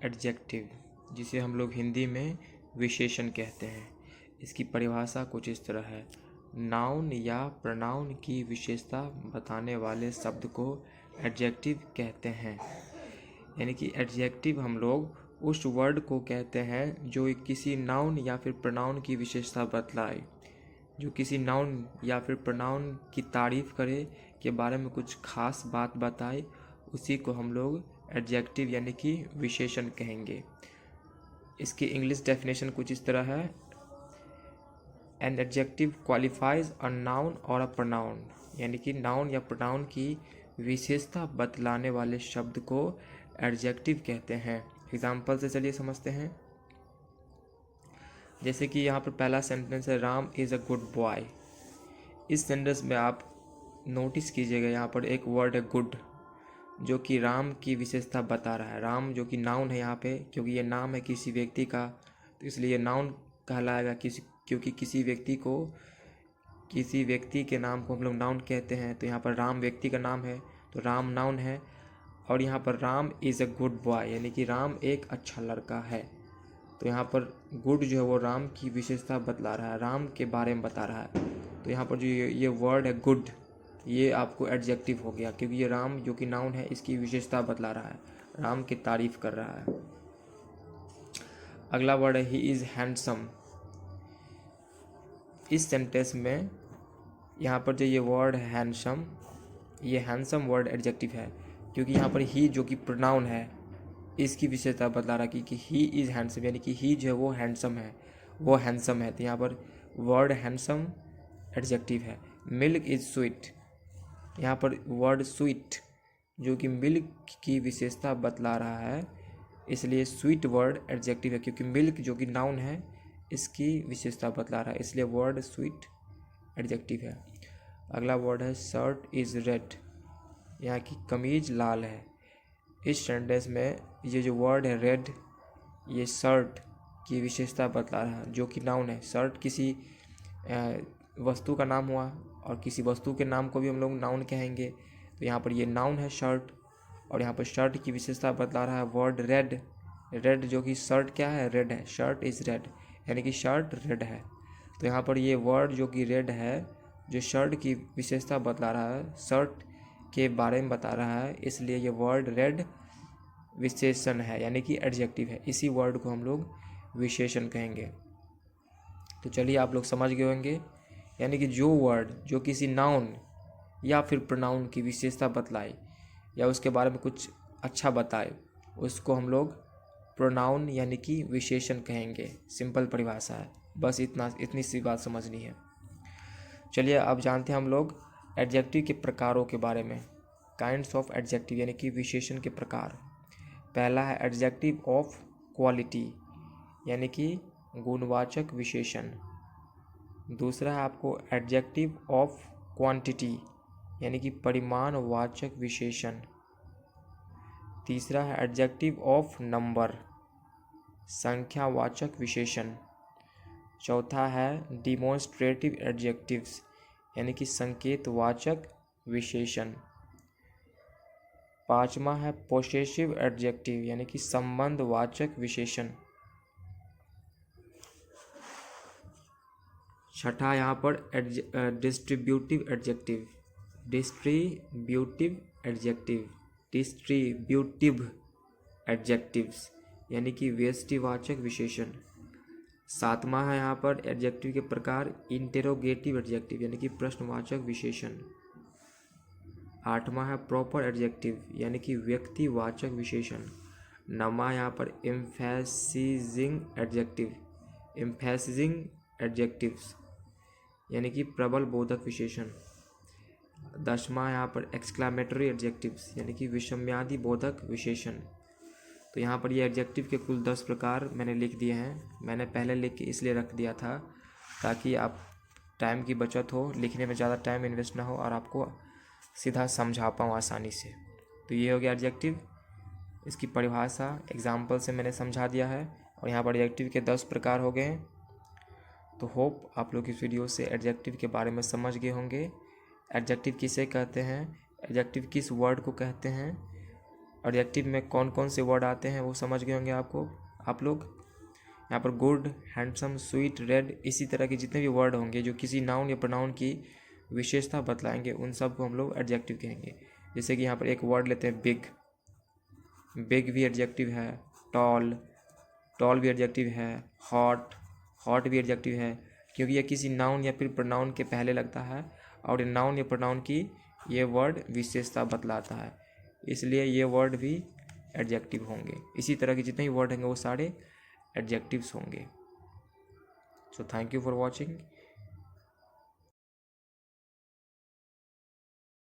Adjective, जिसे हम लोग हिंदी में विशेषण कहते हैं। इसकी परिभाषा कुछ इस तरह है। नाउन या प्रोनाउन की विशेषता बताने वाले शब्द को एडजेक्टिव कहते हैं। यानी कि एडजेक्टिव हम लोग उस वर्ड को कहते हैं जो किसी नाउन या फिर प्रोनाउन की विशेषता बतलाए, जो किसी नाउन या फिर प्रोनाउन की तारीफ करे, के बारे में कुछ खास बात बताए, उसी को हम लोग एडजेक्टिव यानी कि विशेषण कहेंगे। इसकी इंग्लिश डेफिनेशन कुछ इस तरह है। An adjective qualifies a noun और अ प्रोनाउन, यानी कि नाउन या प्रोनाउन की विशेषता बतलाने वाले शब्द को एडजेक्टिव कहते हैं। एग्जाम्पल से चलिए समझते हैं। जैसे कि यहाँ पर पहला सेंटेंस है, Ram is a good boy. इस सेंटेंस में आप नोटिस कीजिएगा, यहाँ पर एक वर्ड है गुड, जो कि राम की विशेषता बता रहा है। राम जो कि नाउन है यहाँ पे, क्योंकि ये नाम है किसी व्यक्ति का, तो इसलिए नाउन कहलाएगा। क्योंकि किसी व्यक्ति के नाम को हम लोग नाउन कहते हैं, तो यहाँ पर राम व्यक्ति का नाम है, तो राम नाउन है। और यहाँ पर Ram is a good boy, यानी कि राम एक अच्छा लड़का है। तो यहाँ पर गुड जो है वो राम की विशेषता बतला रहा है, राम के बारे में बता रहा है। तो यहाँ पर जो ये वर्ड है गुड, ये आपको एडजेक्टिव हो गया, क्योंकि ये राम जो कि नाउन है इसकी विशेषता बतला रहा है, राम की तारीफ कर रहा है। अगला वर्ड है, ही इज़ हैंडसम। इस सेंटेंस में यहाँ पर जो ये वर्ड है हैंडसम, ये हैंडसम वर्ड एडजेक्टिव है, क्योंकि यहाँ पर ही जो कि प्रोनाउन है इसकी विशेषता बतला रहा है कि ही इज़ हैंडसम, यानी कि ही जो है वो हैंडसम है, वो हैंडसम है। तो यहाँ पर वर्ड हैंडसम एडजेक्टिव है। मिल्क इज़ स्वीट, यहाँ पर वर्ड स्वीट जो कि मिल्क की विशेषता बतला रहा है, इसलिए स्वीट वर्ड एडजेक्टिव है, क्योंकि मिल्क जो कि नाउन है इसकी विशेषता बतला रहा है, इसलिए वर्ड स्वीट एडजेक्टिव है। अगला वर्ड है, शर्ट इज़ रेड, यहाँ की कमीज लाल है। इस सेंटेंस में ये जो वर्ड है रेड, ये शर्ट की विशेषता बतला रहा है, जो कि नाउन है। शर्ट किसी वस्तु का नाम हुआ, और किसी वस्तु के नाम को भी हम लोग नाउन कहेंगे। तो यहाँ पर ये नाउन है शर्ट, और यहाँ पर शर्ट की विशेषता बतला रहा है वर्ड रेड। रेड जो कि शर्ट क्या है, रेड है। शर्ट इज़ रेड, यानी कि शर्ट रेड है। तो यहाँ पर ये वर्ड जो कि रेड है, जो शर्ट की विशेषता बतला रहा है, शर्ट के बारे में बता रहा है, इसलिए ये वर्ड रेड विशेषण है, यानी कि एडजेक्टिव है। इसी वर्ड को हम लोग विशेषण कहेंगे। तो चलिए आप लोग समझ गए होंगे, यानी कि जो वर्ड जो किसी नाउन या फिर प्रोनाउन की विशेषता बतलाए या उसके बारे में कुछ अच्छा बताए, उसको हम लोग प्रोनाउन यानी कि विशेषण कहेंगे। सिंपल परिभाषा है, बस इतनी सी बात समझनी है। चलिए अब जानते हैं हम लोग एडजेक्टिव के प्रकारों के बारे में। काइंड्स ऑफ एडजेक्टिव, यानी कि विशेषण के प्रकार। पहला है एडजेक्टिव ऑफ क्वालिटी, यानी कि गुणवाचक विशेषण। दूसरा है आपको एडजेक्टिव ऑफ क्वांटिटी, यानी कि परिमाणवाचक विशेषण। तीसरा है एडजेक्टिव ऑफ नंबर, संख्यावाचक विशेषण। चौथा है डिमॉन्स्ट्रेटिव एडजेक्टिव्स, यानी कि संकेतवाचक विशेषण। पांचवा है पोसेसिव एडजेक्टिव, यानी कि संबंधवाचक विशेषण। छठा यहाँ पर डिस्ट्रीब्यूटिव एडजेक्टिव, डिस्ट्रीब्यूटिव एडजेक्टिव्स, यानी कि व्यष्टिवाचक विशेषण। सातवां है यहाँ पर एडजेक्टिव के प्रकार इंटेरोगेटिव एडजेक्टिव, यानी कि प्रश्नवाचक विशेषण। आठवां है प्रॉपर एडजेक्टिव, यानी कि व्यक्तिवाचक विशेषण। नौवां यहाँ पर एम्फेसिजिंग एडजेक्टिव्स, यानी कि प्रबल बोधक विशेषण। 10वां यहाँ पर एक्सक्लामेटरी एडजेक्टिव्स, यानी कि विस्मयादि बोधक विशेषण। तो यहाँ पर ये एडजेक्टिव के कुल 10 प्रकार मैंने लिख दिए हैं। मैंने पहले लिख के इसलिए रख दिया था ताकि आप टाइम की बचत हो, लिखने में ज़्यादा टाइम इन्वेस्ट ना हो और आपको सीधा समझा पाऊँ आसानी से। तो ये हो गया एडजेक्टिव, इसकी परिभाषा एग्जाम्पल से मैंने समझा दिया है, और यहाँ पर एडजेक्टिव के 10 प्रकार हो गए हैं। तो होप आप लोग इस वीडियो से एडजेक्टिव के बारे में समझ गए होंगे। एडजेक्टिव किसे कहते हैं, एडजेक्टिव किस वर्ड को कहते हैं, एडजेक्टिव में कौन कौन से वर्ड आते हैं वो समझ गए होंगे आप लोग। यहाँ पर गुड, हैंडसम, स्वीट, रेड, इसी तरह के जितने भी वर्ड होंगे जो किसी नाउन या प्रोनाउन की विशेषता बतलाएंगे उन सब को हम लोग एडजेक्टिव कहेंगे। जैसे कि यहाँ पर एक वर्ड लेते हैं बिग, बिग भी एडजेक्टिव है। टॉल, टॉल भी एडजेक्टिव है। हॉट, हॉट भी एडजेक्टिव है, क्योंकि यह किसी नाउन या फिर प्रोनाउन के पहले लगता है और नाउन या प्रोनाउन की ये वर्ड विशेषता बतलाता है, इसलिए ये वर्ड भी एडजेक्टिव होंगे। इसी तरह के जितने भी वर्ड होंगे वो सारे एडजेक्टिव्स होंगे। So thank you for watching.